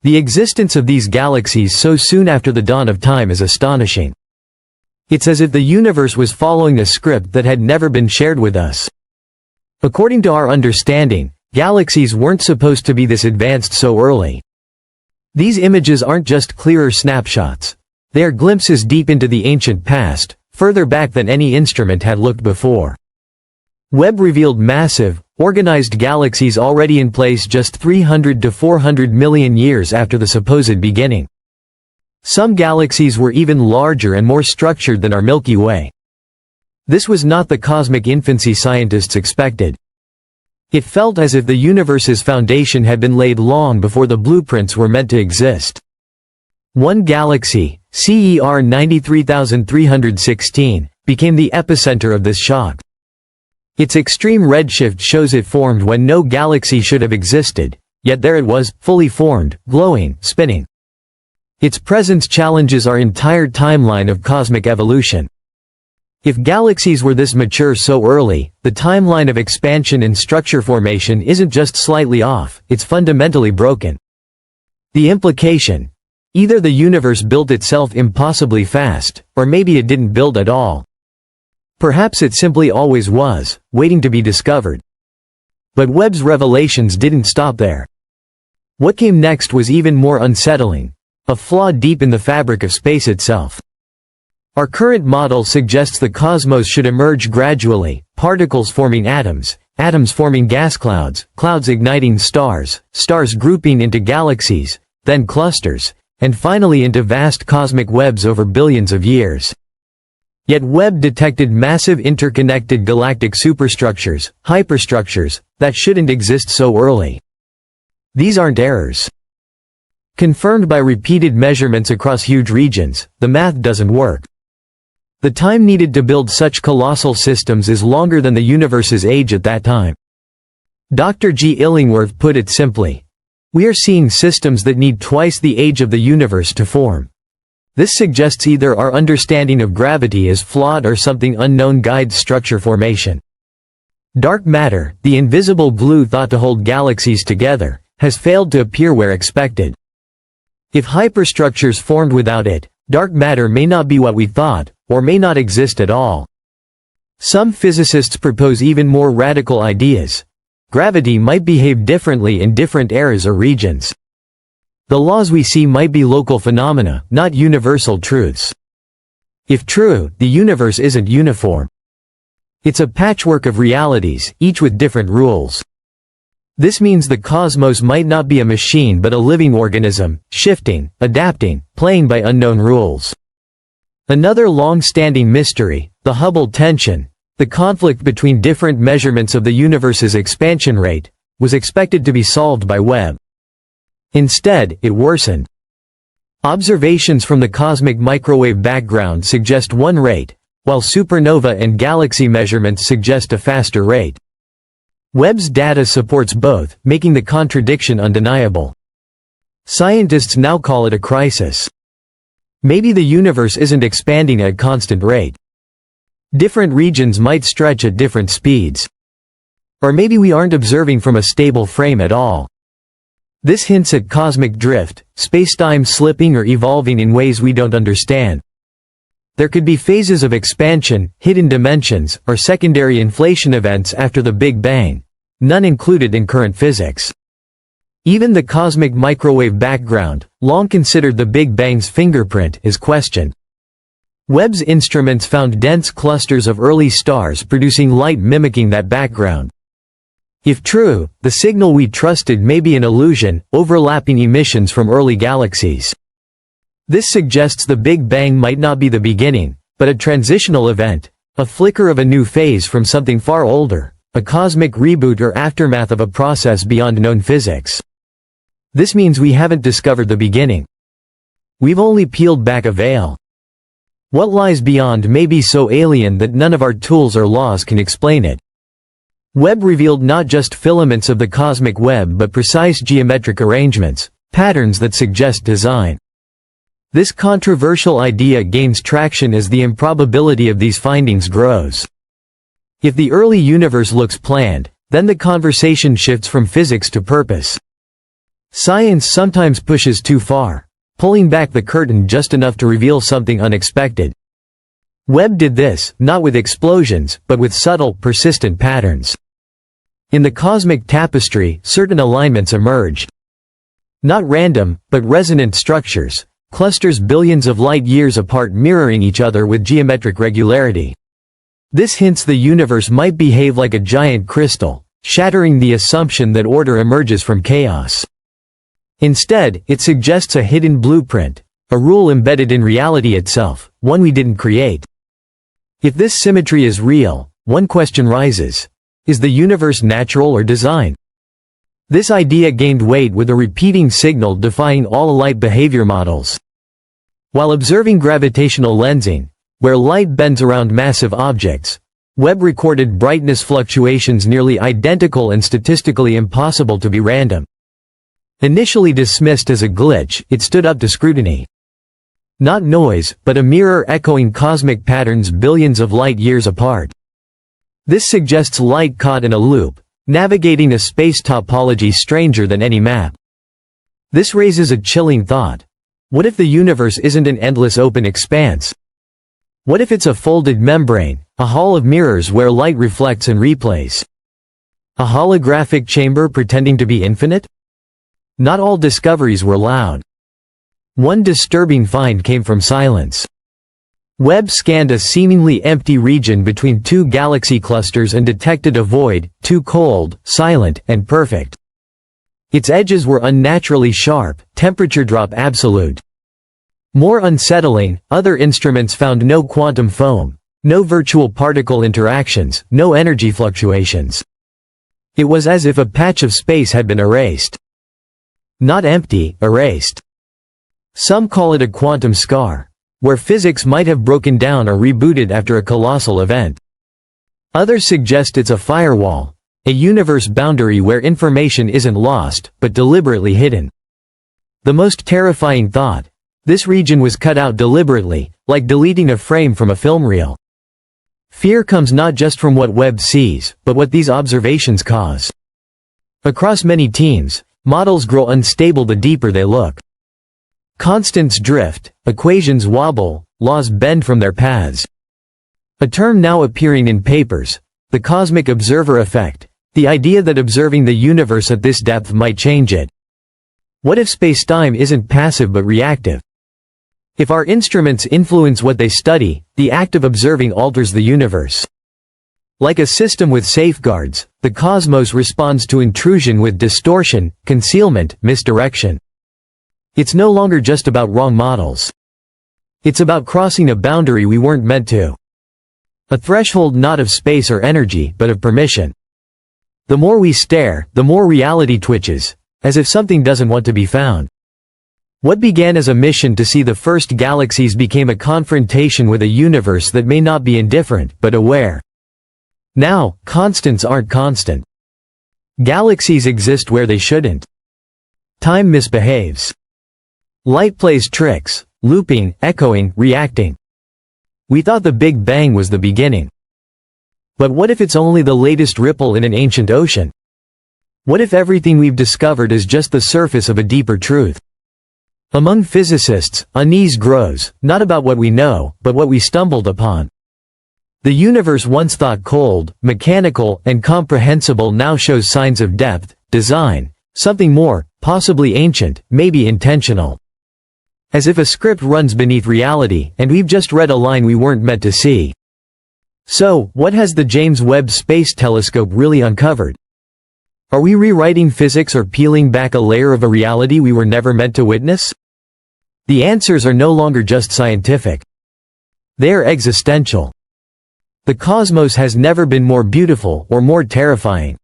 The existence of these galaxies so soon after the dawn of time is astonishing. It's as if the universe was following a script that had never been shared with us. According to our understanding, galaxies weren't supposed to be this advanced so early. These images aren't just clearer snapshots. They are glimpses deep into the ancient past, further back than any instrument had looked before. Webb revealed massive, organized galaxies already in place just 300 to 400 million years after the supposed beginning. Some galaxies were even larger and more structured than our Milky Way. This was not the cosmic infancy scientists expected. It felt as if the universe's foundation had been laid long before the blueprints were meant to exist. One galaxy, CER 93316, became the epicenter of this shock. Its extreme redshift shows it formed when no galaxy should have existed, yet there it was, fully formed, glowing, spinning. Its presence challenges our entire timeline of cosmic evolution. If galaxies were this mature so early, the timeline of expansion and structure formation isn't just slightly off, it's fundamentally broken. The implication: either the universe built itself impossibly fast, or maybe it didn't build at all. Perhaps it simply always was, waiting to be discovered. But Webb's revelations didn't stop there. What came next was even more unsettling: a flaw deep in the fabric of space itself. Our current model suggests the cosmos should emerge gradually, particles forming atoms, atoms forming gas clouds, clouds igniting stars, stars grouping into galaxies, then clusters, and finally into vast cosmic webs over billions of years. Yet Webb detected massive interconnected galactic superstructures, hyperstructures, that shouldn't exist so early. These aren't errors. Confirmed by repeated measurements across huge regions, the math doesn't work. The time needed to build such colossal systems is longer than the universe's age at that time. Dr. G. Illingworth put it simply: we are seeing systems that need twice the age of the universe to form. This suggests either our understanding of gravity is flawed or something unknown guides structure formation. Dark matter, the invisible glue thought to hold galaxies together, has failed to appear where expected. If hyperstructures formed without it, dark matter may not be what we thought, or may not exist at all. Some physicists propose even more radical ideas. Gravity might behave differently in different eras or regions. The laws we see might be local phenomena, not universal truths. If true, the universe isn't uniform. It's a patchwork of realities, each with different rules. This means the cosmos might not be a machine but a living organism, shifting, adapting, playing by unknown rules. Another long-standing mystery, the Hubble tension, the conflict between different measurements of the universe's expansion rate, was expected to be solved by Webb. Instead, it worsened. Observations from the cosmic microwave background suggest one rate, while supernova and galaxy measurements suggest a faster rate. Webb's data supports both, making the contradiction undeniable. Scientists now call it a crisis. Maybe the universe isn't expanding at a constant rate. Different regions might stretch at different speeds. Or maybe we aren't observing from a stable frame at all. This hints at cosmic drift, spacetime slipping or evolving in ways we don't understand. There could be phases of expansion, hidden dimensions, or secondary inflation events after the Big Bang, none included in current physics. Even the cosmic microwave background, long considered the Big Bang's fingerprint, is questioned. Webb's instruments found dense clusters of early stars producing light mimicking that background. If true, the signal we trusted may be an illusion, overlapping emissions from early galaxies. This suggests the Big Bang might not be the beginning, but a transitional event, a flicker of a new phase from something far older, a cosmic reboot or aftermath of a process beyond known physics. This means we haven't discovered the beginning. We've only peeled back a veil. What lies beyond may be so alien that none of our tools or laws can explain it. Webb revealed not just filaments of the cosmic web but precise geometric arrangements, patterns that suggest design. This controversial idea gains traction as the improbability of these findings grows. If the early universe looks planned, then the conversation shifts from physics to purpose. Science sometimes pushes too far, pulling back the curtain just enough to reveal something unexpected. Webb did this, not with explosions, but with subtle, persistent patterns. In the cosmic tapestry, certain alignments emerged. Not random, but resonant structures, clusters billions of light-years apart mirroring each other with geometric regularity. This hints the universe might behave like a giant crystal, shattering the assumption that order emerges from chaos. Instead, it suggests a hidden blueprint, a rule embedded in reality itself, one we didn't create. If this symmetry is real, one question rises: is the universe natural or design? This idea gained weight with a repeating signal defying all light behavior models. While observing gravitational lensing, where light bends around massive objects, Webb recorded brightness fluctuations nearly identical and statistically impossible to be random. Initially dismissed as a glitch, it stood up to scrutiny. Not noise, but a mirror echoing cosmic patterns billions of light-years apart. This suggests light caught in a loop, navigating a space topology stranger than any map. This raises a chilling thought. What if the universe isn't an endless open expanse? What if it's a folded membrane, a hall of mirrors where light reflects and replays? A holographic chamber pretending to be infinite? Not all discoveries were loud. One disturbing find came from silence. Webb scanned a seemingly empty region between two galaxy clusters and detected a void, too cold, silent, and perfect. Its edges were unnaturally sharp, temperature drop absolute. More unsettling, other instruments found no quantum foam, no virtual particle interactions, no energy fluctuations. It was as if a patch of space had been erased. Not empty, erased. Some call it a quantum scar, where physics might have broken down or rebooted after a colossal event. Others suggest it's a firewall, a universe boundary where information isn't lost, but deliberately hidden. The most terrifying thought: this region was cut out deliberately, like deleting a frame from a film reel. Fear comes not just from what Webb sees, but what these observations cause. Across many teams, models grow unstable the deeper they look. Constants drift, equations wobble, laws bend from their paths. A term now appearing in papers, the cosmic observer effect, the idea that observing the universe at this depth might change it. What if spacetime isn't passive but reactive? If our instruments influence what they study, the act of observing alters the universe. Like a system with safeguards, the cosmos responds to intrusion with distortion, concealment, misdirection. It's no longer just about wrong models. It's about crossing a boundary we weren't meant to. A threshold not of space or energy, but of permission. The more we stare, the more reality twitches, as if something doesn't want to be found. What began as a mission to see the first galaxies became a confrontation with a universe that may not be indifferent, but aware. Now, constants aren't constant. Galaxies exist where they shouldn't. Time misbehaves. Light plays tricks, looping, echoing, reacting. We thought the Big Bang was the beginning. But what if it's only the latest ripple in an ancient ocean? What if everything we've discovered is just the surface of a deeper truth? Among physicists, unease grows, not about what we know, but what we stumbled upon. The universe once thought cold, mechanical, and comprehensible now shows signs of depth, design, something more, possibly ancient, maybe intentional. As if a script runs beneath reality, and we've just read a line we weren't meant to see. So, what has the James Webb Space Telescope really uncovered? Are we rewriting physics or peeling back a layer of a reality we were never meant to witness? The answers are no longer just scientific. They are existential. The cosmos has never been more beautiful or more terrifying.